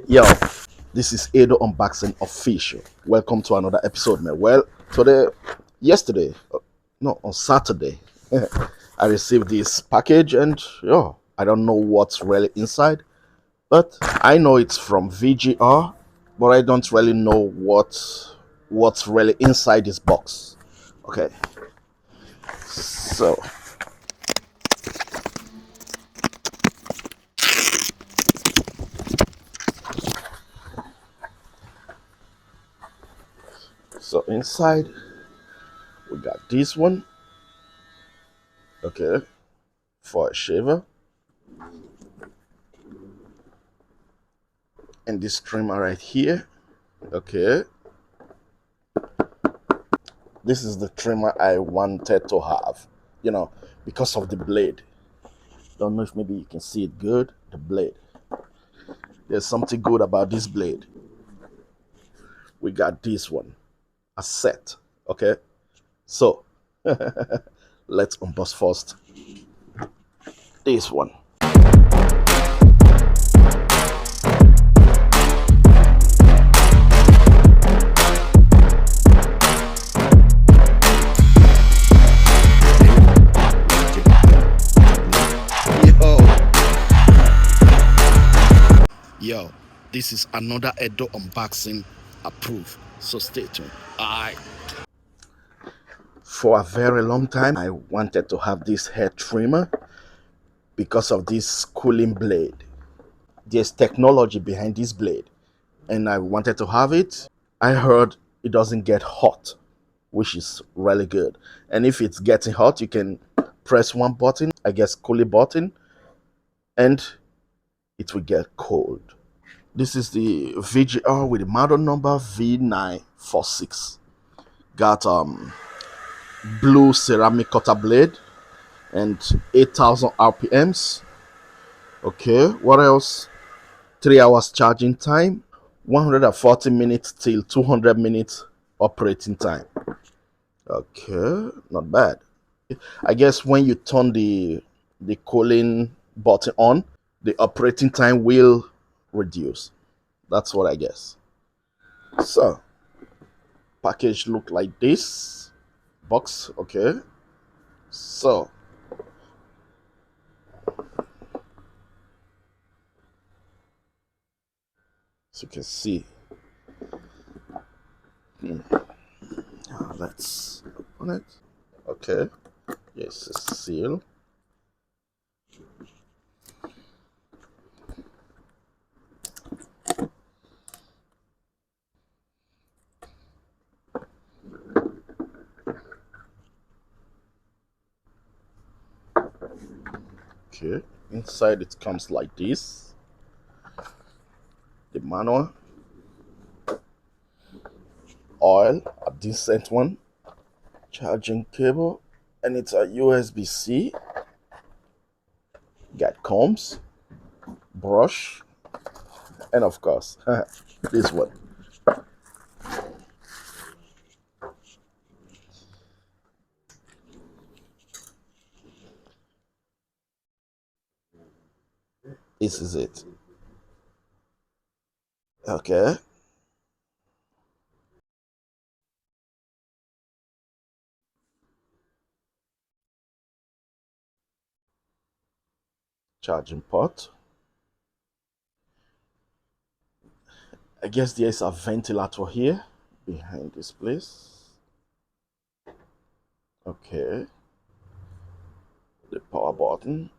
Yo, this is Edo Unboxing Official. Welcome to another episode, man. Well, yesterday, no, on Saturday, I received this package, and yo, I don't know what's really inside, but I know it's from VGR, but I don't really know what's really inside this box. Okay, so inside we got this one. Okay, for a shaver. And this trimmer right here. Okay, this is the trimmer I wanted to have, because of the blade. Don't know if maybe you can see it good. The blade, there's something good about this blade. We got this one, a set. Okay, so let's unbox first this one. Yo, this is another Edo unboxing approved, so stay tuned. Alright. For a very long time, I wanted to have this hair trimmer because of this cooling blade. There's technology behind this blade, and I wanted to have it. I heard it doesn't get hot, which is really good. And if it's getting hot, you can press one button, I guess cooling button, and it will get cold. This is the VGR with the model number V946. Got blue ceramic cutter blade and 8,000 RPMs. Okay, what else? 3 hours charging time, 140 minutes till 200 minutes operating time. Okay, not bad. I guess when you turn the cooling button on, the operating time will reduce. That's what I guess. So, package look like this. Box, okay. So, as you can see, let's open it. Okay, yes, it's sealed. Okay, inside it comes like this. The manual, oil, a decent one, charging cable, and it's a USB-C. Got combs, brush, and of course, this one. This is it. Okay. Charging port. I guess there's a ventilator here behind this place. Okay. The power button.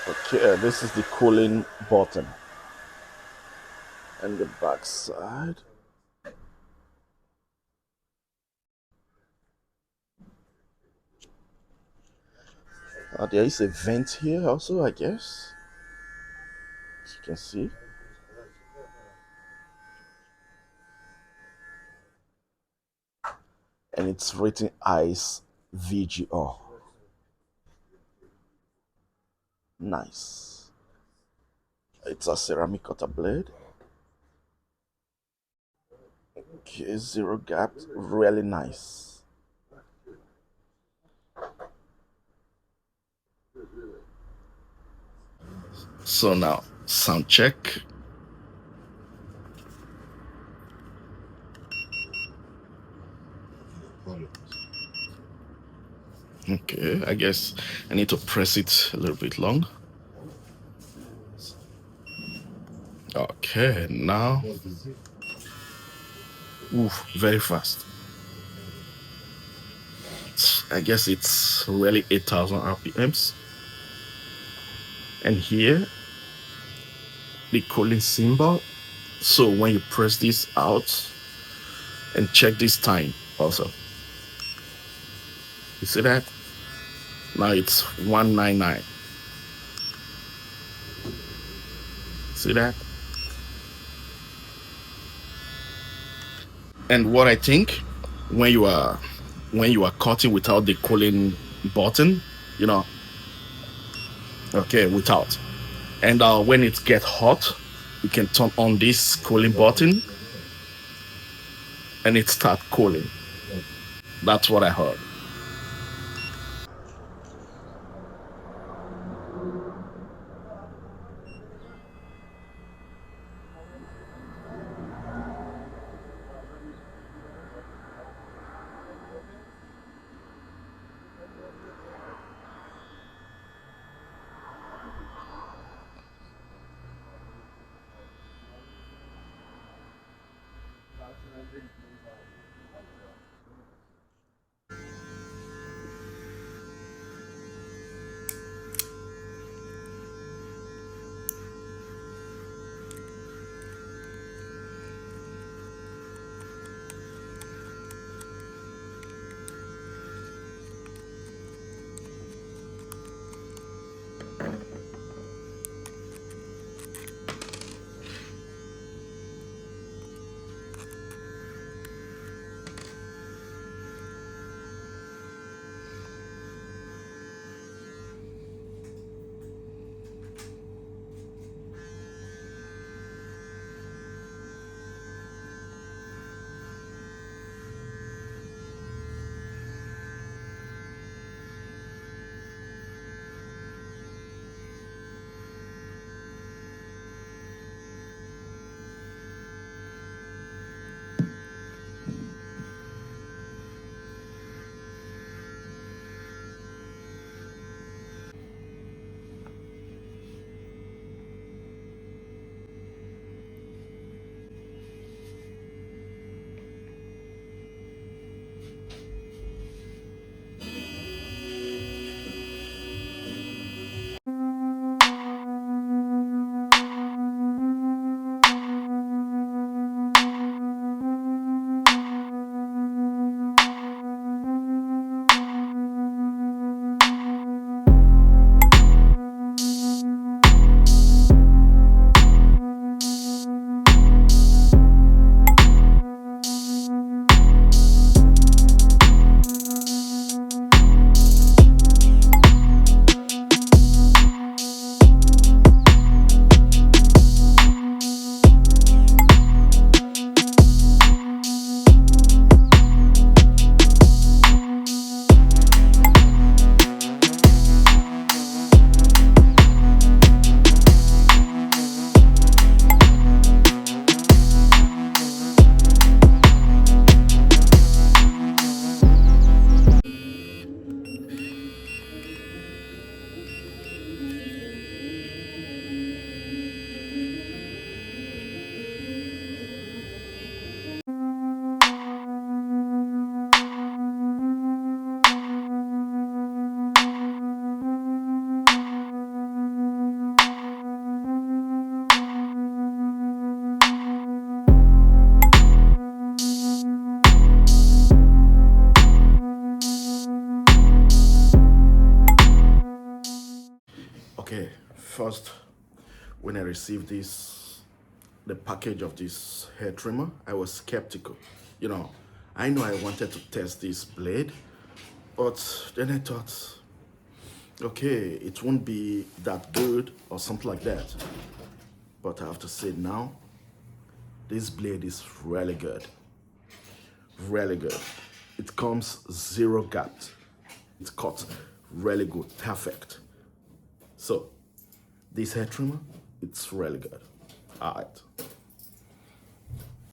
Okay, this is the cooling button. And the back side. There is a vent here also, I guess. As you can see. And it's written ICE VGR. Nice. It's a ceramic cutter blade. Okay, zero gap, really nice. So now sound check. Okay, I guess I need to press it a little bit long. Okay, now, oof, very fast. I guess it's really 8,000 RPMs. And here, the cooling symbol. So when you press this out and check this time also, you see that? Now it's 199. See that? And what I think, when you are cutting without the cooling button, you know, okay, without. And when it gets hot, you can turn on this cooling button and it start cooling. That's what I heard. Okay, first, when I received the package of this hair trimmer, I was skeptical. You know, I know I wanted to test this blade, but then I thought, okay, it won't be that good or something like that. But I have to say now, this blade is really good. Really good. It comes zero gapped. It cuts really good, perfect. So This hair trimmer, it's really good. All right.